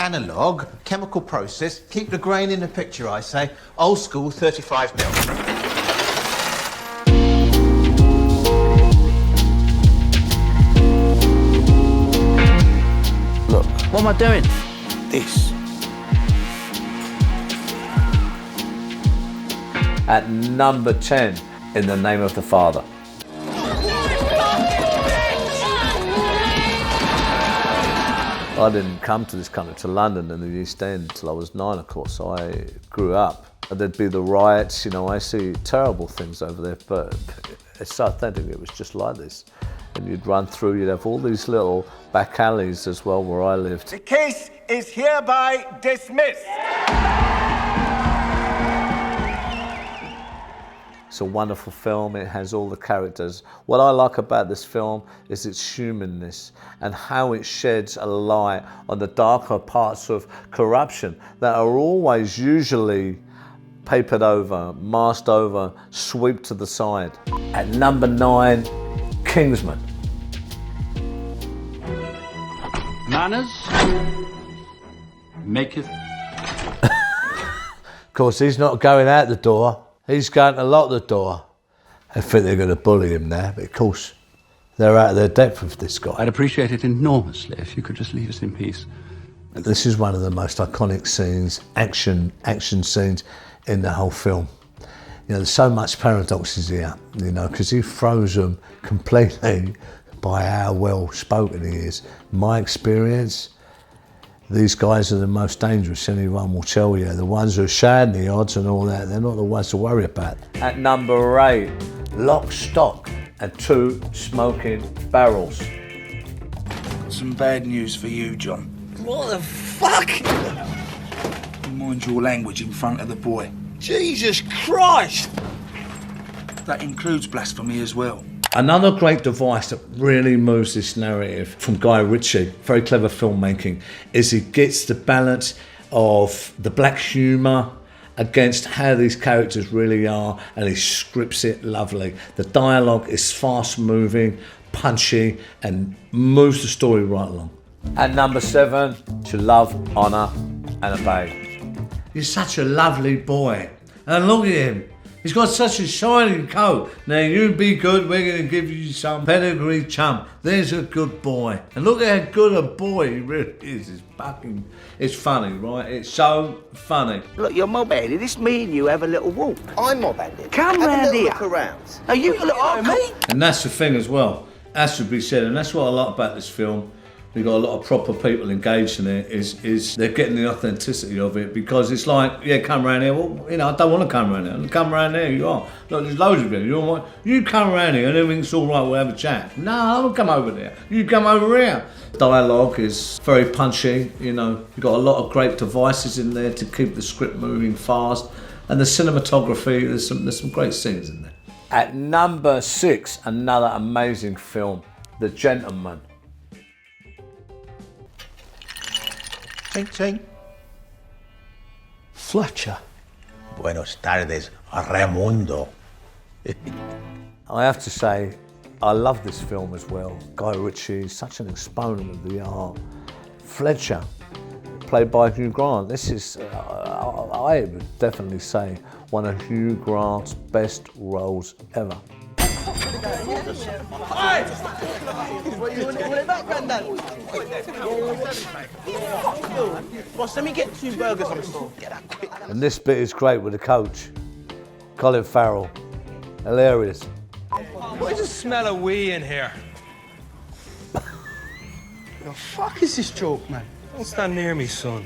Analog, chemical process, keep the grain in the picture, I say. Old school, 35 mil. Look, what am I doing? This. At number 10, In the Name of the Father. I didn't come to this country, to London in the East End, until I was 9, of course. So I grew up. There'd be the riots, you know, I see terrible things over there, but it's so authentic, it was just like this. And you'd run through, you'd have all these little back alleys as well where I lived. The case is hereby dismissed. It's a wonderful film, it has all the characters. What I like about this film is its humanness and how it sheds a light on the darker parts of corruption that are always usually papered over, masked over, swept to the side. At number 9, Kingsman. Manners maketh. Of course, he's not going out the door. He's going to lock the door. I think they're going to bully him now, but of course, they're out of their depth with this guy. I'd appreciate it enormously if you could just leave us in peace. This is one of the most iconic scenes, action scenes in the whole film. You know, there's so much paradoxes here, you know, because he throws them completely by how well spoken he is. My experience, these guys are the most dangerous, anyone will tell you. The ones who are shading the odds and all that, they're not the ones to worry about. At number 8, Lock, Stock and Two Smoking Barrels. Some bad news for you, John. What the fuck? Mind your language in front of the boy. Jesus Christ! That includes blasphemy as well. Another great device that really moves this narrative from Guy Ritchie, very clever filmmaking, is he gets the balance of the black humour against how these characters really are, and he scripts it lovely. The dialogue is fast moving, punchy, and moves the story right along. At number 7, To Love, Honour and Obey. You're such a lovely boy, and look at him. He's got such a shining coat. Now you be good, we're going to give you some pedigree chump. There's a good boy. And look at how good a boy he really is. It's funny, right? It's so funny. Look, you're mob-handed. It's me and you have a little walk. I'm mob-handed. Come Have round a little here. look around. Now you look at me. And that's the thing as well. That should be said, and that's what I like about this film. We've got a lot of proper people engaged in it, is they're getting the authenticity of it, because it's like, yeah, come around here. Well, you know, I don't want to come around here. Come around there, you are. Look, there's loads of you. You come around here and everything's all right, we'll have a chat. No, I won't come over there. You come over here. Dialogue is very punchy, you know. You've got a lot of great devices in there to keep the script moving fast. And the cinematography, there's some great scenes in there. At number 6, another amazing film, The Gentleman. Ching, ching. Fletcher. Buenos tardes, Raimundo. I have to say, I love this film as well. Guy Ritchie is such an exponent of the art. Fletcher, played by Hugh Grant. This is, I would definitely say, one of Hugh Grant's best roles ever. Boss, let me get 2 burgers on the store. Get that quick. And this bit is great with the coach, Colin Farrell. Hilarious. Where's the smell of wee in here? The fuck is this joke, man? Don't stand near me, son.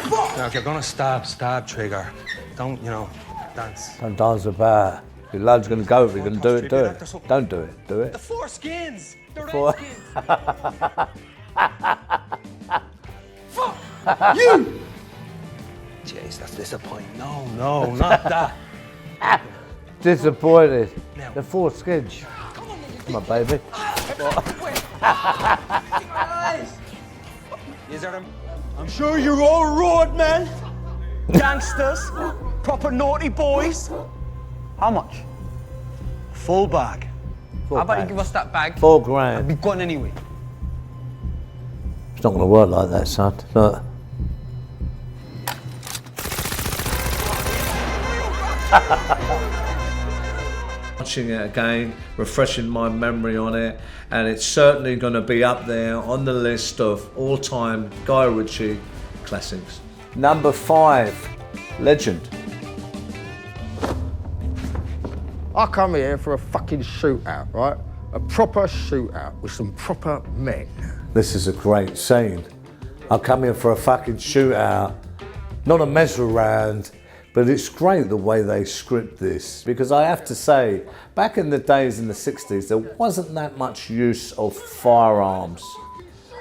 Now, if you're gonna stab trigger. Don't, you know, dance. Don't dance about. Your load's gonna go, if you're gonna do it, do it. Don't do it, do it. The 4 skins! The red Four. skins! Fuck! You! Jeez, that's disappointing. No, not that. Disappointed. Now. The 4 skins. Come on, baby. I'm sure you're all road men, gangsters, proper naughty boys. How much? Full bag. How about you give us that bag? $4 grand. Be gone anyway. It's not going to work like that, son. Look. Watching it again, refreshing my memory on it, and it's certainly going to be up there on the list of all-time Guy Ritchie classics. Number 5, Legend. I come here for a fucking shootout, right? A proper shootout with some proper men. This is a great scene. I come here for a fucking shootout, not a mess around, but it's great the way they script this, because I have to say, back in the days in the 60s, there wasn't that much use of firearms.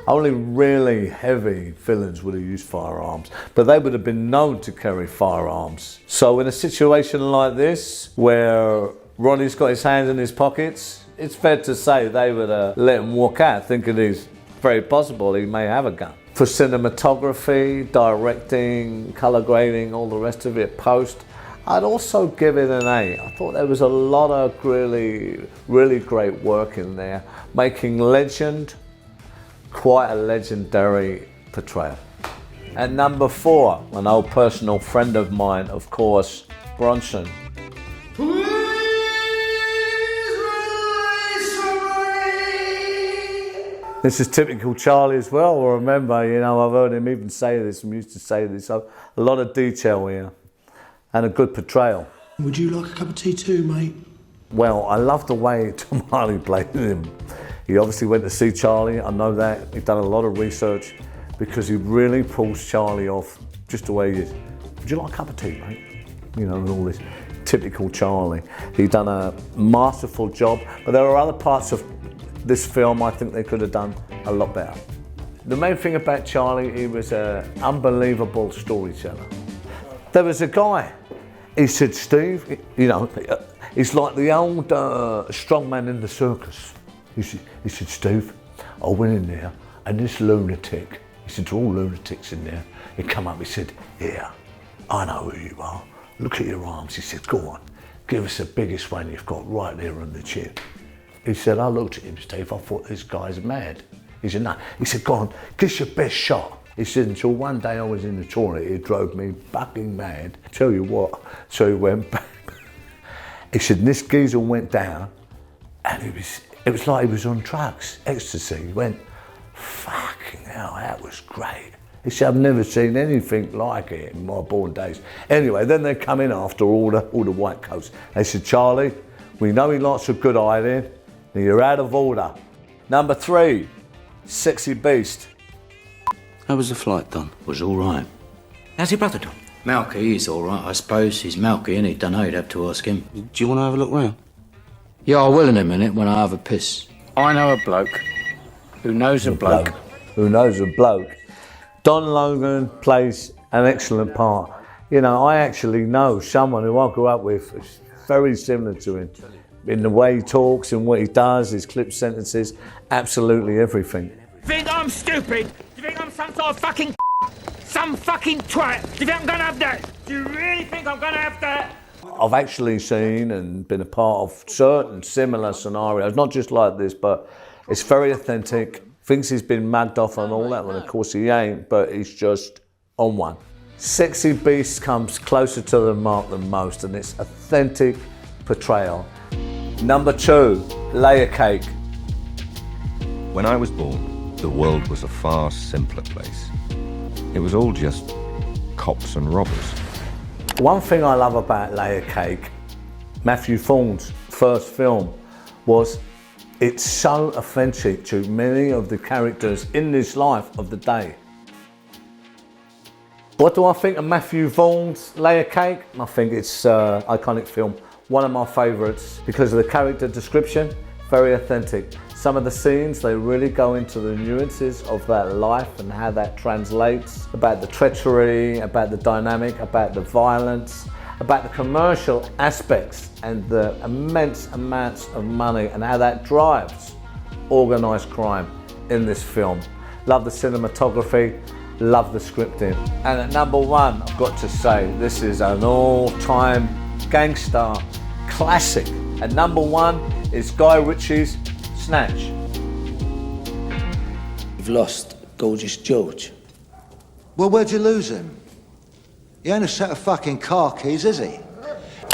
Only really heavy villains would have used firearms, but they would have been known to carry firearms. So in a situation like this, where Ronnie's got his hand in his pockets, it's fair to say they would have let him walk out, thinking it's very possible he may have a gun. For cinematography, directing, colour grading, all the rest of it, post, I'd also give it an A. I thought there was a lot of really, really great work in there, making Legend quite a legendary portrayal. And number 4, an old personal friend of mine, of course, Bronson. This is typical Charlie as well. Remember, you know, I've heard him even say this, and used to say this. So a lot of detail here, and a good portrayal. Would you like a cup of tea too, mate? Well, I love the way Tom Hardy played him. He obviously went to see Charlie, I know that. He's done a lot of research, because he really pulls Charlie off just the way he is. Would you like a cup of tea, mate? You know, and all this typical Charlie. He's done a masterful job, but there are other parts of this film I think they could have done a lot better. The main thing about Charlie, he was an unbelievable storyteller. There was a guy, he said, Steve, you know, he's like the old strongman in the circus. He said, Steve, I went in there and this lunatic, he said, they're all lunatics in there. He come up, he said, yeah, I know who you are. Look at your arms. He said, go on, give us the biggest one you've got right there on the chin. He said, I looked at him, Steve, I thought this guy's mad. He said, no. He said, go on, give us your best shot. He said, until one day I was in the toilet, it drove me fucking mad. Tell you what, so he went back. He said, this geezer went down, and it was like he was on drugs, ecstasy. He went, fucking hell, that was great. He said, I've never seen anything like it in my born days. Anyway, then they come in after all the white coats. They said, Charlie, we know he likes a good hiding. You're out of order. Number 3, Sexy Beast. How was the flight done? Was all right. How's your brother done? Malky, he's all right, I suppose. He's Malky, and he don't know. You'd have to ask him. Do you want to have a look round? Yeah, I will in a minute when I have a piss. I know a bloke who knows a bloke. Who knows a bloke. Don Logan plays an excellent part. You know, I actually know someone who I grew up with, is very similar to him. In the way he talks and what he does, his clip sentences, absolutely everything. Think I'm stupid? Do you think I'm some sort of fucking some fucking twat? Do you think I'm gonna have that? Do you really think I'm gonna have that? I've actually seen and been a part of certain similar scenarios, not just like this, but it's very authentic. Thinks he's been mugged off and all that, well, of course he ain't, but he's just on one. Sexy Beast comes closer to the mark than most, and it's authentic portrayal. Number 2, Layer Cake. When I was born, the world was a far simpler place. It was all just cops and robbers. One thing I love about Layer Cake, Matthew Vaughn's first film, was it's so authentic to many of the characters in this life of the day. What do I think of Matthew Vaughn's Layer Cake? I think it's an iconic film. One of my favourites because of the character description, very authentic. Some of the scenes, they really go into the nuances of that life and how that translates, about the treachery, about the dynamic, about the violence, about the commercial aspects and the immense amounts of money and how that drives organised crime in this film. Love the cinematography, love the scripting. And at number 1, I've got to say, this is an all-time gangster classic. At number 1 is Guy Ritchie's Snatch. You've lost Gorgeous George. Well, where'd you lose him? He ain't a set of fucking car keys, is he?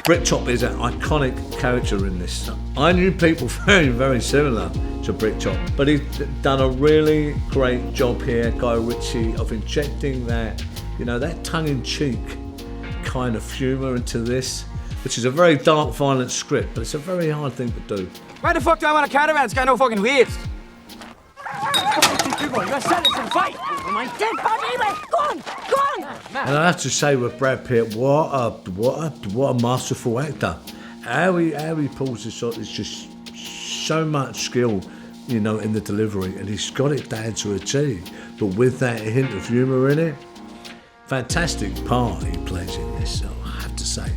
Brick Chop is an iconic character in this. I knew people very, very similar to Brick Chop, but he's done a really great job here, Guy Ritchie, of injecting that, you know, that tongue-in-cheek kind of humour into this, which is a very dark, violent script, but it's a very hard thing to do. Why the fuck do I want a caravan? It's got no fucking wheels. You're going to settle this in a fight. My dead body, go on, go on. And I have to say with Brad Pitt, what a masterful actor. How he pulls this off is just so much skill, you know, in the delivery, and he's got it down to a T. But with that hint of humour in it, fantastic part he plays in this, so I have to say.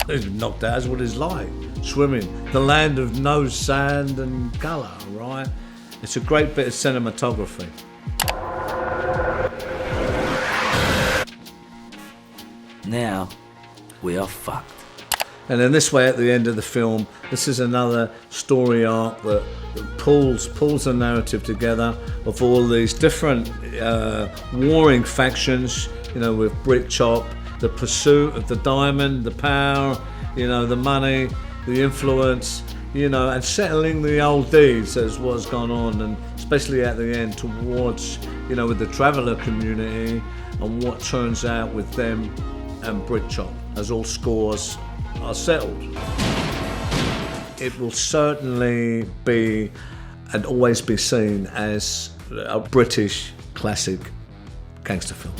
He's been knocked out, that's what it's like. Swimming, the land of no sand and colour, right? It's a great bit of cinematography. Now, we are fucked. And then this way at the end of the film, this is another story arc that pulls the narrative together of all these different warring factions, you know, with Brick Chop, the pursuit of the diamond, the power, you know, the money, the influence, you know, and settling the old deeds as what's gone on, and especially at the end towards, you know, with the traveller community and what turns out with them and Brick Chop as all scores are settled. It will certainly be and always be seen as a British classic gangster film.